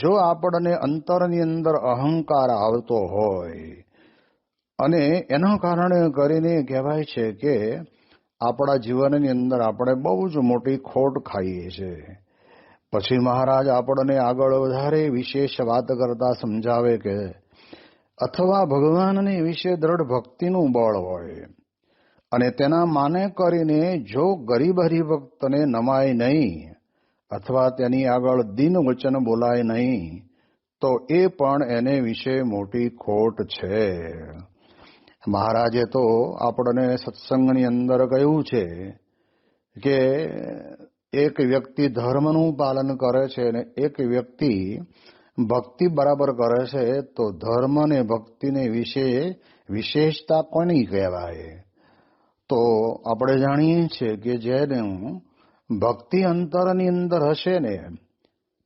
જો આપણને અંતરની અંદર અહંકાર આવતો હોય અને એના કારણે કરીને કહેવાય છે કે આપણા જીવનની અંદર આપણે બહુ જ મોટી ખોટ ખાઈએ છીએ. પછી મહારાજ આપણને આગળ વધારે વિશેષ વાત કરતા સમજાવે કે અથવા ભગવાનની વિશે દ્રઢ ભક્તિનું બળ હોય અને તેના માને કરીને જો ગરીબ હરિભક્તને નમાય નહીં અથવા તેની આગળ દિન વચન બોલાય નહીં તો એ પણ એને વિશે મોટી ખોટ છે. મહારાજે તો આપણને સત્સંગની અંદર કહ્યું છે કે એક વ્યક્તિ ધર્મનું પાલન કરે છે અને એક વ્યક્તિ ભક્તિ બરાબર કરે છે તો ધર્મ અને ભક્તિને વિશે વિશેષતા કોની કહેવાય? તો આપણે જાણીએ છીએ કે જેનું ભક્તિ અંતરની અંદર હશે ને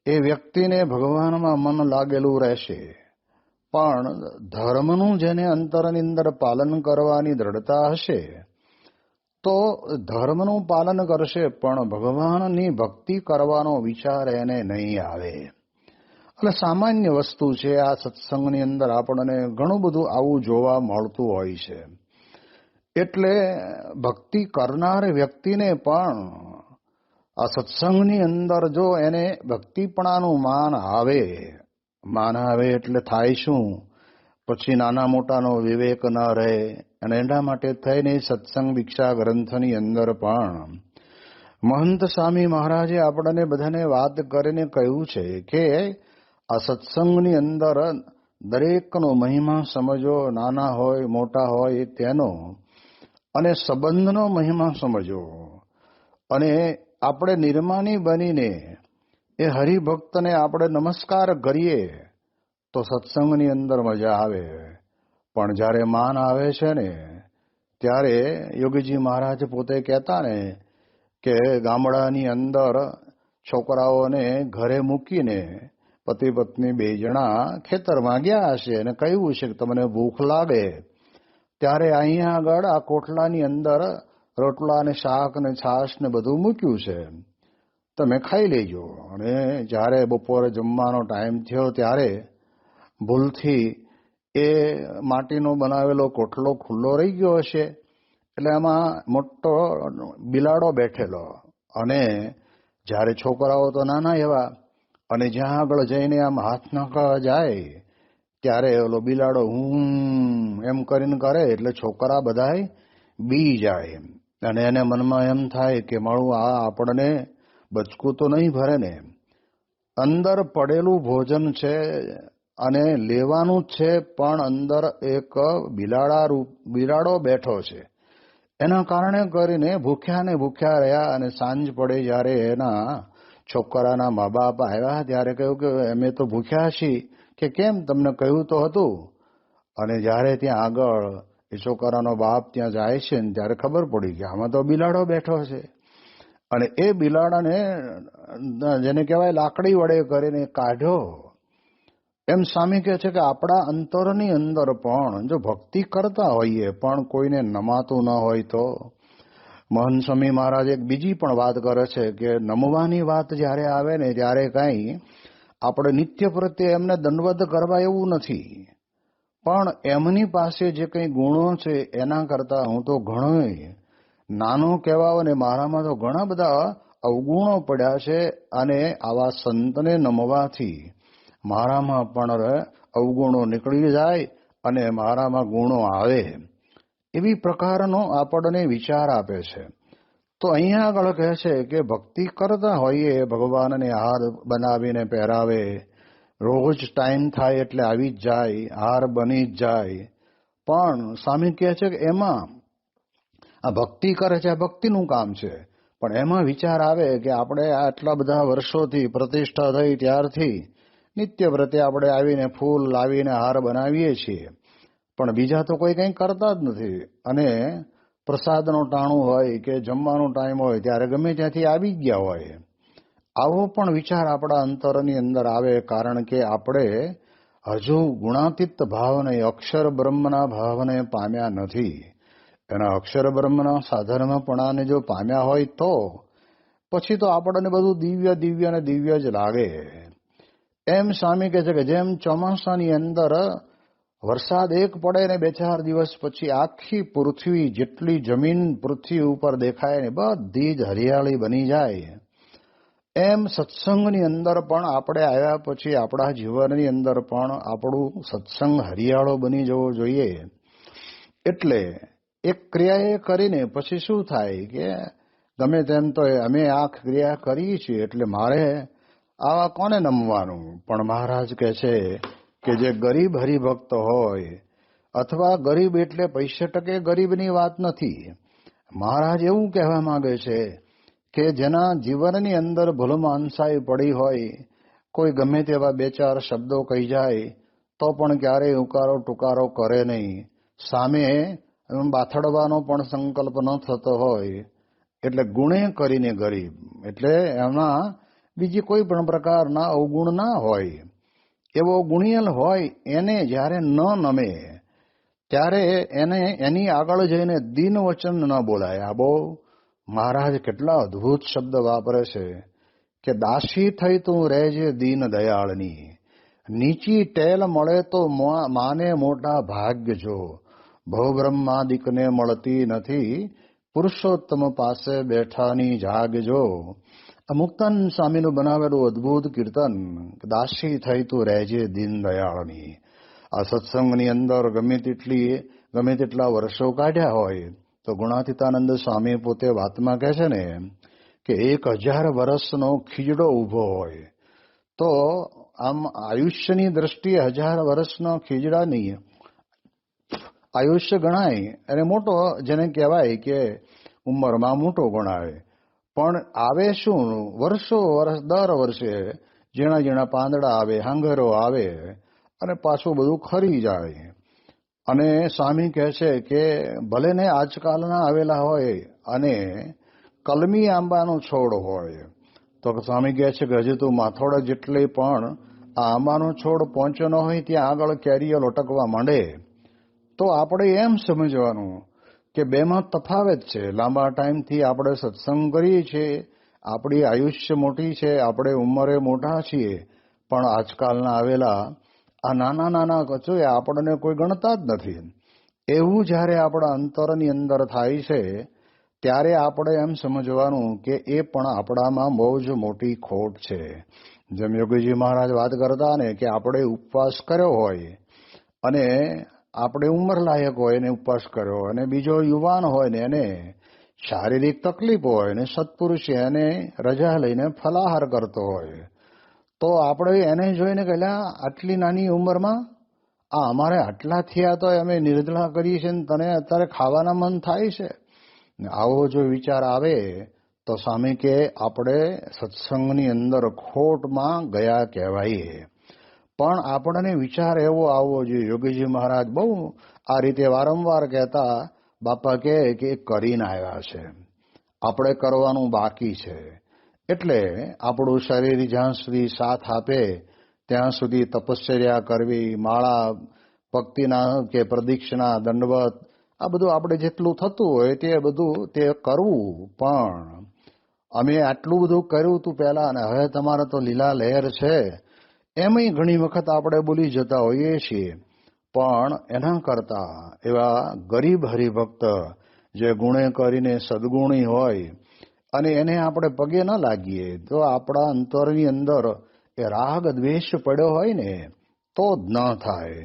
એ વ્યક્તિને ભગવાનમાં મન લાગેલું રહેશે, પણ ધર્મનું જેને અંતરની અંદર પાલન કરવાની દ્રઢતા હશે તો ધર્મનું પાલન કરશે પણ ભગવાનની ભક્તિ કરવાનો વિચાર એને નહીં આવે. એટલે સામાન્ય વસ્તુ છે. આ સત્સંગની અંદર આપણને ઘણું બધું આવું જોવા મળતું હોય છે. એટલે ભક્તિ કરનાર વ્યક્તિને પણ આ સત્સંગની અંદર જો એને ભક્તિપણાનું માન આવે એટલે થાય શું? પછી નાના મોટાનો વિવેક ન રહે. અને એના માટે થઈને સત્સંગ દીક્ષા ગ્રંથની અંદર પણ મહંત સ્વામી મહારાજે આપણને બધાને વાત કરીને કહ્યું છે કે આ સત્સંગની અંદર દરેકનો મહિમા સમજો, નાના હોય મોટા હોય તેનો, અને સંબંધનો મહિમા સમજો. અને આપણે નિર્માની બનીને એ હરિભક્તને આપણે નમસ્કાર કરીએ તો સત્સંગની અંદર મજા આવે. પણ જ્યારે માન આવે છે ને ત્યારે યોગીજી મહારાજ પોતે કહેતા ને કે ગામડાની અંદર છોકરાઓને ઘરે મૂકીને પતિ પત્ની 2 જણા ખેતરમાં ગયા હશે અને કહ્યું છે કે તમને ભૂખ લાગે ત્યારે અહીંયા આગળ આ કોઠલાની અંદર રોટલા ને શાક ને છાશ ને બધું મૂક્યું છે, તમે ખાઈ લેજો. અને જ્યારે બપોરે જમવાનો ટાઈમ થયો ત્યારે ભૂલથી એ માટીનો બનાવેલો કોઠલો ખુલ્લો રહી ગયો હશે, એટલે એમાં મોટો બિલાડો બેઠેલો. અને જ્યારે છોકરાઓ તો નાના એવા, અને જ્યાં આગળ જઈને આમ હાથ નાખવા જાય ત્યારે ઓલો બિલાડો એમ કરીને કરે એટલે છોકરા બધાય બી જાય. અને એને મનમાં એમ થાય કે મારું આ આપણને બચકું તો નહીં ભરે ને, અંદર પડેલું ભોજન છે અને લેવાનું જ છે, પણ અંદર એક બિલાડો બેઠો છે. એના કારણે કરીને ભૂખ્યા રહ્યા. અને સાંજ પડે જ્યારે એના છોકરાના મા બાપ આવ્યા ત્યારે કહ્યું કે અમે તો ભૂખ્યા છીએ. કે કેમ, તમને કહ્યું તો હતું. અને જ્યારે ત્યાં આગળ એ છોકરાનો બાપ ત્યાં જાય છે ને ત્યારે ખબર પડી કે આમાં તો બિલાડો બેઠો છે. અને એ બિલાડાને જેને કહેવાય લાકડી વડે કરીને કાઢ્યો. એમ સ્વામી કહે છે કે આપણા અંતરની અંદર પણ જો ભક્તિ કરતા હોઈએ પણ કોઈને નમાતું ન હોય તો મહંત સ્વામી મહારાજ એક બીજી પણ વાત કરે છે કે નમવાની વાત જ્યારે આવે ને ત્યારે કાંઈ આપણે નિત્ય પ્રત્યે એમને દંડવત કરવા એવું નથી, પણ એમની પાસે જે કંઈ ગુણો છે એના કરતાં હું તો ઘણો નાનો કહેવાય અને મારામાં તો ઘણા બધા અવગુણો પડ્યા છે. અને આવા સંતને નમવાથી મારામાં પણ અવગુણો નીકળી જાય અને મારામાં ગુણો આવે, એવી પ્રકારનો આપણને વિચાર આપે છે. તો અહીંયા આગળ કહે છે કે ભક્તિ કરતા હોઈએ, ભગવાનને હાર બનાવીને પહેરાવે, રોજ ટાઈમ થાય એટલે આવી જ જાય, હાર બની જ જાય. પણ સ્વામી કહે છે કે એમાં આ ભક્તિ કરે છે, આ ભક્તિનું કામ છે, પણ એમાં વિચાર આવે કે આપણે આટલા બધા વર્ષોથી પ્રતિષ્ઠા થઈ ત્યારથી નિત્ય વ્રતે આપણે આવીને ફૂલ લાવીને હાર બનાવીએ છીએ, પણ બીજા તો કોઈ કંઈ કરતા જ નથી. અને પ્રસાદનું ટાણું હોય કે જમવાનો ટાઈમ હોય ત્યારે ગમે ત્યાંથી આવી ગયા હોય. આવો પણ વિચાર આપણા અંતરની અંદર આવે, કારણ કે આપણે હજુ ગુણાતીત ભાવને, અક્ષર બ્રહ્મના ભાવને પામ્યા નથી. એના અક્ષર બ્રહ્મના સાધર્મપણાને જો પામ્યા હોય તો પછી તો આપણને બધું દિવ્ય દિવ્ય ને દિવ્ય જ લાગે. એમ સ્વામી કહે છે કે જેમ ચોમાસાની અંદર વરસાદ એક પડે ને 2-4 દિવસ પછી આખી પૃથ્વી જેટલી જમીન પૃથ્વી ઉપર દેખાય ને બધી જ હરિયાળી બની જાય, એમ સત્સંગની અંદર પણ આપણે આવ્યા પછી આપણા જીવનની અંદર પણ આપણું સત્સંગ હરિયાળો બની જવો જોઈએ. એટલે એક ક્રિયા એ કરીને પછી શું થાય કે ગમે તેમ તો અમે આ ક્રિયા કરીએ છીએ એટલે મારે આવા કોને નમવાનું? પણ મહારાજ કહે છે કે જે ગરીબ હરિભક્ત હોય, અથવા ગરીબ એટલે પૈસે ટકે ગરીબની વાત નથી. મહારાજ એવું કહેવા માંગે છે કે જેના જીવનની અંદર ભૂલમાનસાઈ પડી હોય, કોઈ ગમે તેવા 2-4 શબ્દો કહી જાય તો પણ ક્યારેય ઉકારો ટુકારો કરે નહીં, સામે બાથડવાનો પણ સંકલ્પ ન થતો હોય, એટલે ગુણે કરીને ગરીબ, એટલે એમાં બીજી કોઈ પણ પ્રકારના અવગુણ ના હોય, એવો ગુણિયલ હોય એને જ્યારે ન નમે ત્યારે એને એની આગળ જઈને દીન વચન ન બોલાય. આ બહુ મહારાજ કેટલા અદ્ભુત શબ્દ વાપરે છે કે દાસી થઈ તું રહેજે દીન દયાળની, નીચી ટેલ મળે તો માને મોટા ભાગ્ય જો, ભવબ્રહ્માદિકને મળતી નથી, પુરુષોત્તમ પાસે બેઠાની જાગજો. આ મુક્તાનંદ સ્વામીનું બનાવેલું અદ્ભુત કીર્તન, દાસી થઈ તું રહેજે દીન દયાળની. આ સત્સંગની અંદર ગમે તેટલા વર્ષો કાઢ્યા હોય તો ગુણાતીતાનંદ સ્વામી પોતે વાતમાં કહે છે ને કે 1000 વર્ષનો ખીજડો ઊભો હોય તો આમ આયુષ્યની દ્રષ્ટિએ 1000 વર્ષનો ખીજડાની આયુષ્ય ગણાય અને મોટો, જેને કહેવાય કે ઉંમરમાં મોટો ગણાય. પણ આવે શું વર્ષો દર વર્ષે ઝીણા ઝીણા પાંદડા આવે, હાંગરો આવે અને પાછું બધું ખરી જાય. અને સ્વામી કહે છે કે ભલે ને આજકાલના આવેલા હોય અને કલમી આંબાનો છોડ હોય, તો સ્વામી કહે છે કે હજુ તો માથોડા જેટલી પણ આ આંબાનો છોડ પહોંચ્યો ન હોય ત્યાં આગળ કેરીઓ લટકવા માંડે, તો આપણે એમ સમજવાનું કે બેમાં તફાવત છે. લાંબા ટાઈમથી આપણે સત્સંગ કરીએ છીએ, આપણી આયુષ્ય મોટી છે, આપણે ઉંમરે મોટા છીએ, પણ આજકાલના આવેલા આ નાના નાના કચોએ આપણને કોઈ ગણતા જ નથી. એવું જ્યારે આપણા અંતરની અંદર થાય છે ત્યારે આપણે એમ સમજવાનું કે એ પણ આપણામાં બહુ જ મોટી ખોટ છે. જેમ યોગીજી મહારાજ વાત કરતા ને કે આપણે ઉપવાસ કર્યો હોય અને આપણે ઉંમર લાયક હોય એને ઉપવાસ કર્યો, અને બીજો યુવાન હોય ને એને શારીરિક તકલીફ હોય ને સત્પુરુષ એને રજા લઈને ફલાહાર કરતો હોય, તો આપણે એને જોઈને કહેલા આટલી નાની ઉંમરમાં આ અમારે આટલા થયા તો અમે નિર્જળા કરીએ છીએ ને તને અત્યારે ખાવાના મન થાય છે. આવો જો વિચાર આવે તો સ્વામી કે આપણે સત્સંગની અંદર ખોટમાં ગયા કહેવાય. પણ આપણને વિચાર એવો આવવો જોઈએ. યોગીજી મહારાજ બહુ આ રીતે વારંવાર કહેતા, બાપા કે કરીને આવ્યા છે, આપણે કરવાનું બાકી છે. એટલે આપણું શરીર જ્યાં સુધી સાથ આપે ત્યાં સુધી તપશ્ચર્યા કરવી, માળા ભક્તિના કે પ્રદક્ષિણા દંડવત આ બધું આપણે જેટલું થતું હોય તે બધું તે કરવું. પણ અમે આટલું બધું કર્યું હતું પહેલા અને હવે તમારે તો લીલા લહેર છે, એમાંય ઘણી વખત આપણે બોલી જતા હોઈએ છીએ. પણ એના કરતા એવા ગરીબ હરિભક્ત જે ગુણે કરીને સદગુણી હોય અને એને આપણે પગે ન લાગીએ તો આપણા અંતરની અંદર એ રાગ દ્વેષ પડ્યો હોય ને તો જ ન થાય.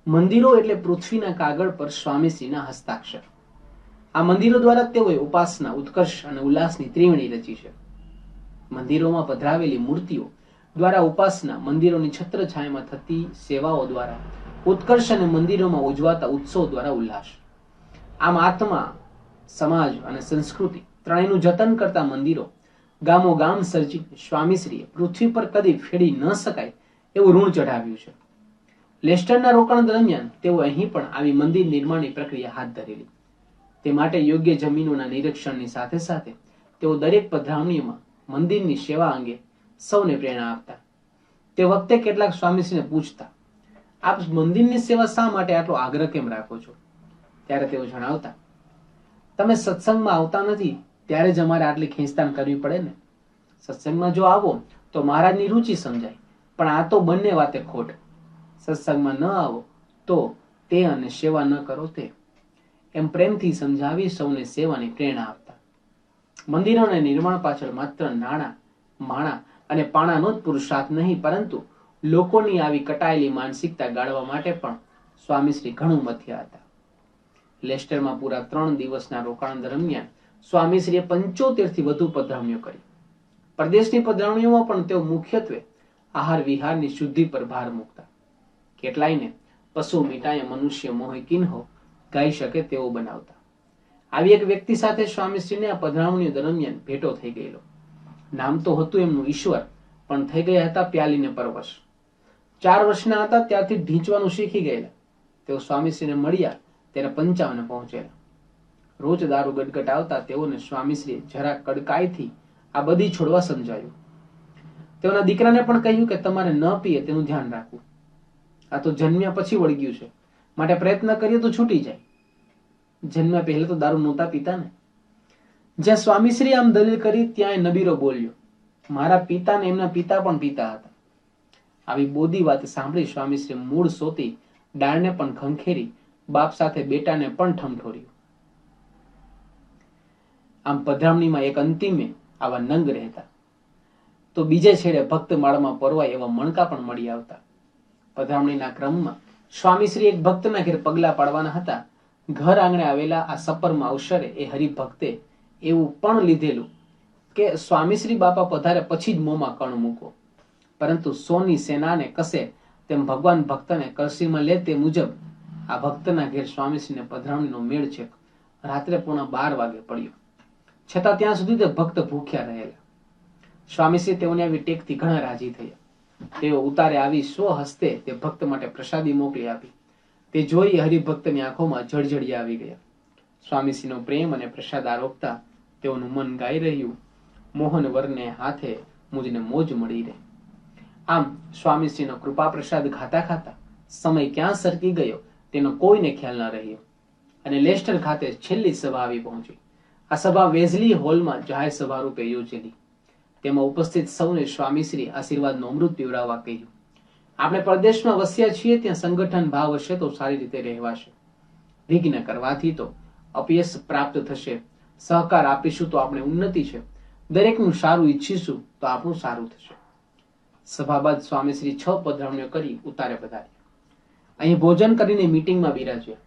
મંદિરો એટલે પૃથ્વીના કાગળ પર સ્વામીશ્રીના હસ્તાક્ષર. આ મંદિરો દ્વારા તેઓએ ઉપાસના, ઉત્કર્ષ અને ઉલ્લાસની ત્રિવેણી રચી છે. મંદિરોમાં પધરાવેલી મૂર્તિઓ દ્વારા ઉપાસના, મંદિરોની છત્રછાયામાં થતી સેવાઓ દ્વારા ઉત્કર્ષ અને મંદિરોમાં ઉજવાતા ઉત્સવ દ્વારા ઉલ્લાસ. આમ આત્મા, સમાજ અને સંસ્કૃતિ ત્રણેયનું જતન કરતા મંદિરો ગામો ગામ સર્જી સ્વામીશ્રીએ પૃથ્વી પર કદી ફેડી ન શકાય એવું ઋણ ચઢાવ્યું છે. લેસ્ટરના રોકાણ દરમિયાન તેઓ અહીં પણ આવી મંદિર નિર્માણની પ્રક્રિયા હાથ ધરેલી. તે માટે યોગ્ય જમીનોના નિરીક્ષણની સાથે સાથે તેઓ દરેક પધરામણીમાં મંદિરની સેવા અંગે સૌને પ્રેરણા આપતા. તે વખતે કેટલાક સ્વામીશ્રીને પૂછતા, આપ મંદિરની સેવા શા માટે આટલો આગ્રહ કેમ રાખો છો? ત્યારે તેઓ જણાવતા, તમે સત્સંગમાં આવતા નથી ત્યારે જ અમારે આટલી ખેંચતાણ કરવી પડે ને. સત્સંગમાં જો આવો તો મહારાજની રુચિ સમજાય, પણ આ તો બંને વાતે ખોટ. સત્સંગમાં ન આવો તો તે અને સેવા ન કરો તે, એમ પ્રેમથી સમજાવી સૌને સેવાની પ્રેરણા આપતા. મંદિરોના નિર્માણ પાછળ માત્ર નાણાં, માણા અને પાણાનો જ પુરુષાર્થ નહીં, પરંતુ લોકોની આવી કટાયેલી માનસિકતા ગાળવા માટે પણ સ્વામીશ્રી ઘણું મથ્યા હતા. લેસ્ટરમાં પૂરા 3 દિવસના રોકાણ દરમિયાન સ્વામીશ્રીએ 75 થી વધુ પધરામણીઓ કરી. પરદેશની પધરામણીઓમાં પણ તેઓ મુખ્યત્વે આહાર વિહારની શુદ્ધિ પર ભાર મૂકતા. કેટલાયને પશુ મીટાએ મનુષ્ય મોહે કિન્હો ગાઈ શકે તેવો બનાવતા. આવી એક વ્યક્તિ સાથે સ્વામીશ્રીને આ પધરામણીઓ દરમિયાન ભેટો થઈ ગયેલો. નામ તો હતું એમનું ઈશ્વર, પણ થઈ ગયા હતા પ્યાલીને પરવશ. 4 વર્ષના હતા ત્યારથી ઢીંચવાનું શીખી ગયેલા. તેઓ સ્વામીશ્રીને મળ્યા ત્યારે 55 પહોંચેલા. રોજ દારૂ ગટગટ આવતા તેઓને સ્વામીશ્રીએ જરા કડકાઈથી આ બધી છોડવા સમજાયું. તેઓના દીકરાને પણ કહ્યું કે તમારે ન પીએ તેનું ધ્યાન રાખવું. આ તો જન્મ્યા પછી વળગ્યું છે, માટે પ્રયત્ન કરીએ તો છૂટી જાય. જન્મ્યા પહેલા તો દારૂ નહોતા પીતા ને. જ્યાં સ્વામીશ્રી આમ દલીલ કરી ત્યાં નબીરો બોલ્યો, મારા પિતા ને એમના પિતા પણ પીતા હતા. આવી બોધી વાત સાંભળી સ્વામીશ્રી મૂળ સોતી ડાળને પણ ખંખેરી, બાપ સાથે બેટાને પણ ઠમઠોર્યું. આમ પધરામણીમાં એક અંતિમે આવા નંગ રહેતા, તો બીજે છેડે ભક્ત માળમાં પરવાય એવા મણકા પણ મળી આવતા. પધરામણીના ક્રમમાં સ્વામીશ્રી એક ભક્તના ઘેર પગલા પાડવાના હતા. ઘર આંગણે આવેલા આ સપરમાં અવસરે એ હરિભક્તે એવું પણ લીધેલું કે સ્વામીશ્રી બાપા પધારે પછી જ મોંમાં કણ મૂકો, પરંતુ સોની સેનાને કસે તેમ ભગવાન ભક્તને કળશીમાં લે તે મુજબ આ ભક્તના ઘેર સ્વામીશ્રીને પધરામણીનો મેળ છેક રાત્રે 11:15 વાગે પડ્યો. છતાં ત્યાં સુધી તે ભક્ત ભૂખ્યા રહેલા. સ્વામીશ્રી તેઓની આવી ટેકથી ઘણા રાજી થયા. તેઓ ઉતારે આવી સ્વહસ્તે તે ભક્ત માટે પ્રસાદી મોકલી આપી. તે જોઈ હરિભક્તની આંખોમાં જળજળિયા આવી ગયા. સ્વામીશ્રીનો પ્રેમ અને પ્રસાદ આરોગતા તેઓનું મન ગાઈ રહ્યું, મોહન વરને હાથે મુજને મોજ મળી રહે. આમ સ્વામીશ્રીનો કૃપા પ્રસાદ ખાતા ખાતા સમય ક્યાં સરકી ગયો તેનો કોઈને ખ્યાલ ન રહ્યો અને લેસ્ટર ખાતે છેલ્લી સભા આવી પહોંચી. આ સભા વેઝલી હોલમાં જાહેર સભા રૂપે યોજેલી. તેમાં ઉપસ્થિત સૌને સ્વામીશ્રી આશીર્વાદનો અમૃત પીવડાવવા કહ્યું. આપણે પરદેશમાં વસ્યા છીએ, ત્યાં સંગઠન ભાવ હશે તો સારી રીતે રહેવાશે. વિઘ્ન કરવાથી તો અપયશ પ્રાપ્ત થશે. સહકાર આપીશું તો આપણે ઉન્નતિ છે. દરેકનું સારું ઈચ્છીશું તો આપણું સારું થશે. સભા બાદ સ્વામીશ્રી 6 પધરામણીઓ કરી ઉતારે પધાર્યા. અહીં ભોજન કરીને મીટિંગમાં બિરાજ્યા.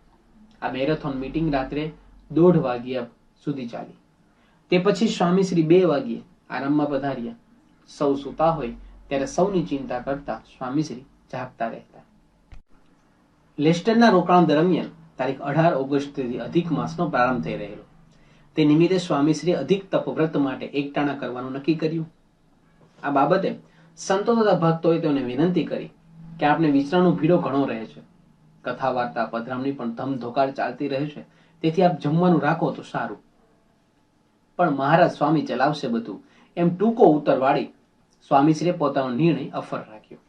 આ મેરેથોન મીટિંગ રાત્રે 1:30 વાગ્યા સુધી ચાલી. તે પછી સ્વામીશ્રી 2 વાગ્યે આરામમાં પધાર્યા. સૌ સૂતા હોય ત્યારે સૌની ચિંતા કરતા સ્વામીશ્રી જાગતા રહેતા. લેસ્ટરના રોકાણ દરમિયાન તારીખ 18 ઓગસ્ટથી અધિક માસનો પ્રારંભ થઈ રહેલો. તે નિમિત્તે સ્વામીશ્રી અધિક તપવ્રત માટે એકટાણા કરવાનું નક્કી કર્યું. આ બાબતે સંતો તથા ભક્તોએ તેઓને વિનંતી કરી કે આપણે વિચરણનો ભીડો ઘણો રહે છે. કથા વાર્તા પધરામણી પણ ધમધોકાર ચાલતી રહે છે, તેથી આપ જમવાનું રાખો તો સારું. પણ મહારાજ સ્વામી ચલાવશે બધું, એમ ટૂંકો ઉત્તર વાળી સ્વામીશ્રીએ પોતાનો નિર્ણય અફર રાખ્યો.